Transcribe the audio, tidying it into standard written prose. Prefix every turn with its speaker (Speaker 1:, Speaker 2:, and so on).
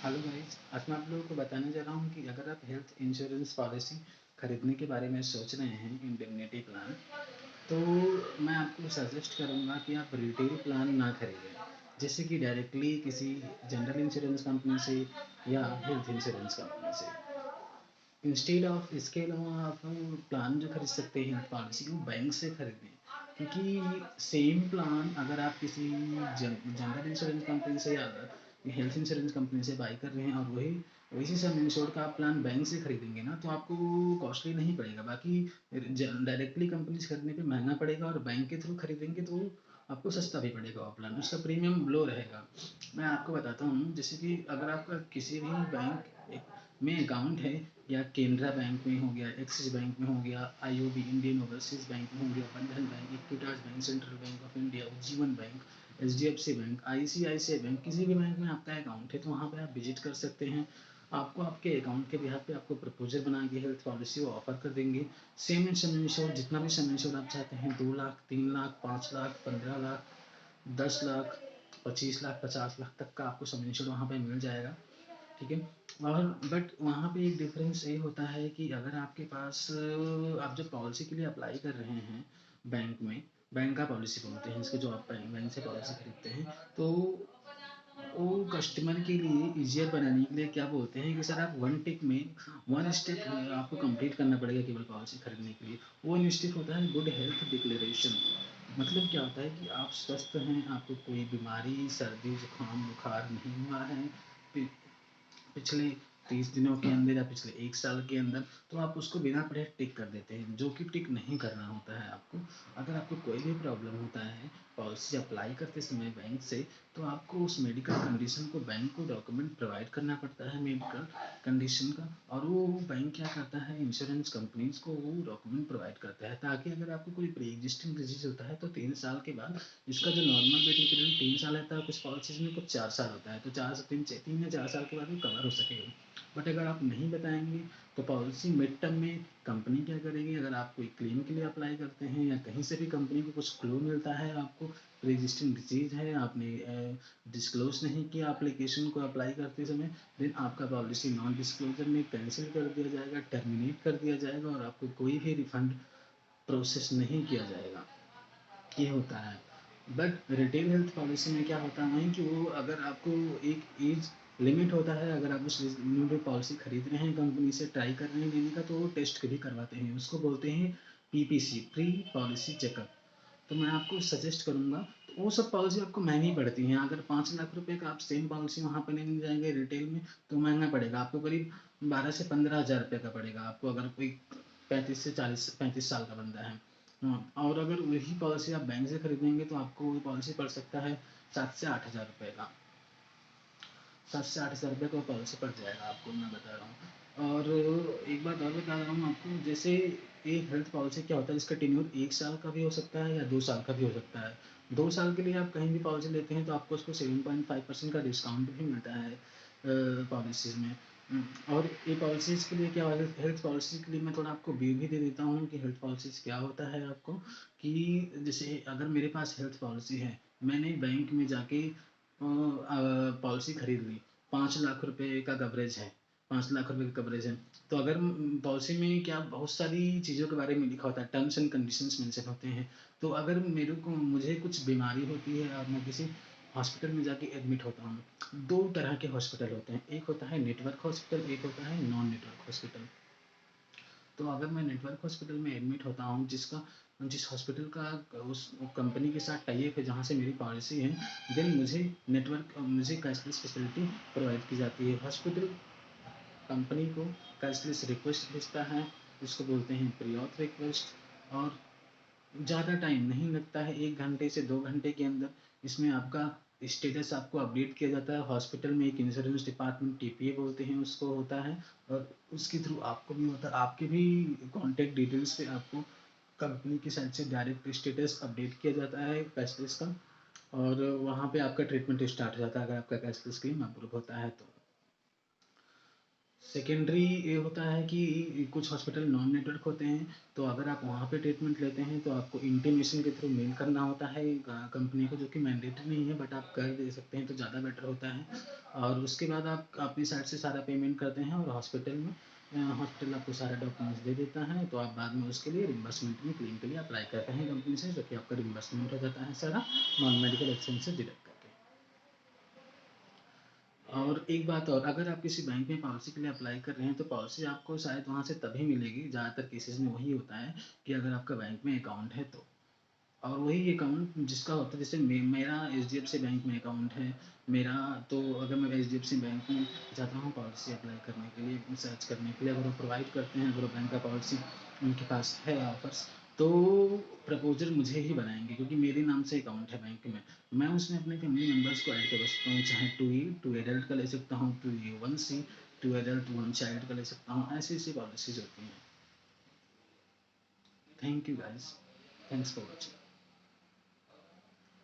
Speaker 1: Hello guys, आज मैं आप लोगों को बताने जा रहा हूँ कि अगर आप हेल्थ इंश्योरेंस पॉलिसी खरीदने के बारे में सोच रहे हैं, इंडेमनिटी प्लान, तो मैं आपको सजेस्ट करूँगा कि आप रिटेल प्लान ना खरीदें, जैसे कि डायरेक्टली किसी जनरल इंश्योरेंस कंपनी से या हेल्थ इंश्योरेंस कंपनी से। इंस्टेड ऑफ इसके अलावा आप प्लान जो खरीद सकते हैं पॉलिसी वो बैंक से खरीदें, क्योंकि सेम प्लान अगर आप किसी जनरल इंश्योरेंस कंपनी से या हेल्थ इंश्योरेंस कंपनी से बाई कर रहे हैं और वही सम इंश्योर्ड का आप प्लान बैंक से खरीदेंगे ना, तो आपको कॉस्टली नहीं पड़ेगा। बाकी डायरेक्टली कंपनी से खरीदने पे महंगा पड़ेगा, और बैंक के थ्रू खरीदेंगे तो आपको सस्ता भी पड़ेगा। वो प्लान उसका प्रीमियम लो रहेगा। मैं आपको बताता हूँ, जैसे कि अगर आपका किसी भी बैंक में अकाउंट है, या केनरा बैंक में हो गया, एक्सिस बैंक में हो गया, आईओबी इंडियन ओवरसीज बैंक में हो गया, Bandhan bank, Equitas bank, central bank of India, Jeevan bank, HDFC bank, ICICI bank, किसी भी बैंक में आपका अकाउंट है तो वहाँ पे आप विजिट कर सकते हैं। आपको आपके अकाउंट के बिहाफ पे आपको प्रपोजल बना के हेल्थ पॉलिसी वो ऑफर कर देंगे। सेम सम इंश्योर, जितना भी सम इंश्योर आप चाहते हैं, 2 लाख, 3 लाख, 5 लाख, 15 लाख, 10 लाख, 25 लाख, 50 लाख तक का आपको सम इंश्योर वहाँ पे मिल जाएगा। ठीक है। और बट वहाँ पे एक डिफरेंस ये होता है कि अगर आपके पास आप जब पॉलिसी के लिए अप्लाई कर रहे हैं बैंक में, बैंक का पॉलिसी बोलते हैं इसको, जो आप बैंक से पॉलिसी खरीदते हैं, तो वो कस्टमर के लिए इजियर बनाने के लिए क्या बोलते हैं कि सर आप वन टिक में वन स्टेप आपको कंप्लीट करना पड़ेगा केवल पॉलिसी खरीदने के लिए। वो स्टेप होता है गुड हेल्थ डिक्लेरेशन। मतलब क्या होता है कि आप स्वस्थ हैं, आपको कोई बीमारी, सर्दी जुकाम बुखार नहीं हुआ है पिछले 30 दिनों के अंदर या पिछले 1 साल के अंदर, तो आप उसको बिना पढ़े टिक कर देते हैं, जो कि टिक नहीं करना होता है आपको। अगर आपको कोई भी प्रॉब्लम होता है पॉलिसी अप्लाई करते समय बैंक से, तो आपको उस मेडिकल कंडीशन को बैंक को डॉक्यूमेंट प्रोवाइड करना पड़ता है, मेडिकल कंडीशन का। और वो बैंक क्या करता है, इंश्योरेंस कंपनीज को वो डॉक्यूमेंट प्रोवाइड करता है, ताकि अगर आपको कोई प्री एग्जिस्टिंग डिजीज होता है तो 3 साल के बाद, इसका जो नॉर्मल वेटिंग पीरियड 3 साल रहता है, कुछ पॉलिसीज में कुछ 4 साल होता है, तो 3 या 4 साल के बाद वो कवर हो सकेगा। बट अगर आप नहीं बताएंगे तो पॉलिसी मिड टर्म में कंपनी क्या करेगी, अगर आप कोई क्लेम के लिए अप्लाई करते हैं या कहीं से भी कंपनी को कुछ क्लू मिलता है, आपको रजिस्टिंग डिजीज है, आपने डिस्क्लोज नहीं किया एप्लीकेशन को अप्लाई करते समय, देन आपका पॉलिसी नॉन डिस्क्लोजर में कैंसिल कर दिया जाएगा, टर्मिनेट कर दिया जाएगा, और आपको कोई भी रिफंड प्रोसेस नहीं किया जाएगा। ये होता है। बट रिटेल हेल्थ पॉलिसी में क्या होता है कि वो अगर आपको एक एज लिमिट होता है, अगर आप उस लिमिटेड पॉलिसी खरीद रहे हैं कंपनी से, ट्राई कर रहे हैं लेने का, तो वो टेस्ट भी करवाते हैं, उसको बोलते हैं पीपीसी, प्री पॉलिसी चेकअप। तो मैं आपको सजेस्ट करूंगा, तो वो सब पॉलिसी आपको महंगी पड़ती हैं। अगर 5 लाख रुपए का आप सेम पॉलिसी वहाँ पर लेने जाएंगे रिटेल में, तो महंगा पड़ेगा आपको, करीब 12 से 15 हज़ार रुपये का पड़ेगा आपको, अगर कोई 35 से 35 साल का बंदा है। हाँ, और अगर वही पॉलिसी आप बैंक से खरीदेंगे तो आपको वो पॉलिसी पड़ सकता है 7 से 8 हज़ार रुपये का। 7 से 8 हज़ार रुपये का पॉलिसी पड़ जाएगा आपको, मैं बता रहा हूँ। और एक बात और बता रहा हूँ आपको, जैसे एक हेल्थ पॉलिसी क्या होता है, इसका टेन्योर 1 साल का भी हो सकता है या 2 साल का भी हो सकता है। 2 साल के लिए आप कहीं भी पॉलिसी लेते हैं तो आपको उसको 7.5% का डिस्काउंट भी मिलता है पॉलिसीज़ में। और ये पॉलिसीज़ के लिए क्या, हेल्थ पॉलिसीज़ के लिए मैं थोड़ा आपको व्यू भी दे देता हूँ कि हेल्थ पॉलिसीज़ क्या होता है आपको। कि जैसे अगर मेरे पास हेल्थ पॉलिसी है, मैंने बैंक में जाके पॉलिसी खरीद ली, 5 लाख रुपए का कवरेज है, 5 लाख रुपए का कवरेज है, तो अगर पॉलिसी में क्या बहुत सारी चीज़ों के बारे में लिखा होता है, टर्म्स एंड कंडीशंस मेंशन होते हैं। तो अगर मुझे कुछ बीमारी होती है और मैं किसी हॉस्पिटल में जाके एडमिट होता हूँ, 2 तरह के हॉस्पिटल होते हैं, एक होता है नेटवर्क हॉस्पिटल, एक होता है नॉन नेटवर्क हॉस्पिटल। तो अगर मैं नेटवर्क हॉस्पिटल में एडमिट होता हूँ, जिस हॉस्पिटल का उस कंपनी के साथ टाई अप है जहाँ से मेरी पॉलिसी है, देन मुझे कैशलेस फैसिलिटी प्रोवाइड की जाती है। हॉस्पिटल कंपनी को कैशलेस रिक्वेस्ट भेजता है, जिसको बोलते हैं प्री ऑथ रिक्वेस्ट। और ज़्यादा टाइम नहीं लगता है, 1 घंटे से 2 घंटे के अंदर इसमें आपका स्टेटस आपको अपडेट किया जाता है। हॉस्पिटल में एक इंश्योरेंस डिपार्टमेंट, टीपीए बोलते हैं उसको, होता है, और उसके थ्रू आपको भी होता है, आपके भी कॉन्टैक्ट डिटेल्स पे आपको कंपनी की साइड से डायरेक्ट स्टेटस अपडेट किया जाता है कैशलेस का। और वहाँ पे आपका ट्रीटमेंट स्टार्ट हो जाता है अगर आपका कैशलेस क्लेम अप्रूव होता है तो। सेकेंडरी ये होता है कि कुछ हॉस्पिटल नॉन नेटवर्क होते हैं, तो अगर आप वहाँ पे ट्रीटमेंट लेते हैं तो आपको इंटीमेशन के थ्रू मेल करना होता है कंपनी को, जो कि मैंडेटरी नहीं है, बट आप कर दे सकते हैं तो ज़्यादा बेटर होता है। और उसके बाद आप अपनी साइड से सारा पेमेंट करते हैं और हॉस्पिटल आपको सारा डॉक्यूमेंट्स दे देता है, तो आप बाद में उसके लिए रिम्बर्समेंट में क्लेम के लिए अप्लाई करते हैं कंपनी से, जो कि आपका रिम्बर्समेंट हो जाता है सारा नॉन मेडिकल एक्सपेंसेस डिडक्ट करके। और एक बात और, अगर आप किसी बैंक में पॉलिसी के लिए अप्लाई कर रहे हैं तो पॉलिसी आपको शायद वहाँ से तभी मिलेगी, ज़्यादातर केसेस में वही होता है कि अगर आपका बैंक में अकाउंट है तो। और वही अकाउंट जिसका होता है, जैसे मेरा एच बैंक में अकाउंट है मेरा, तो अगर मैं एच बैंक में जाता हूँ पॉलिसी अप्लाई करने के लिए, सर्च करने के लिए, अगर वो प्रोवाइड करते हैं, अगर वो बैंक का पॉलिसी उनके पास है ऑफर्स, तो प्रपोजल मुझे ही बनाएंगे क्योंकि मेरे नाम से अकाउंट है बैंक में। मैं उसमें अपने फैमिली मेम्बर्स को ऐड कर सकता हूँ, चाहे टू एडल्ट का ले सकता हूँ, one C, two adult one child का ले सकता हूँ, ऐसी ऐसी पॉलिसीज होती हैं। Thank you guys, thanks for watching.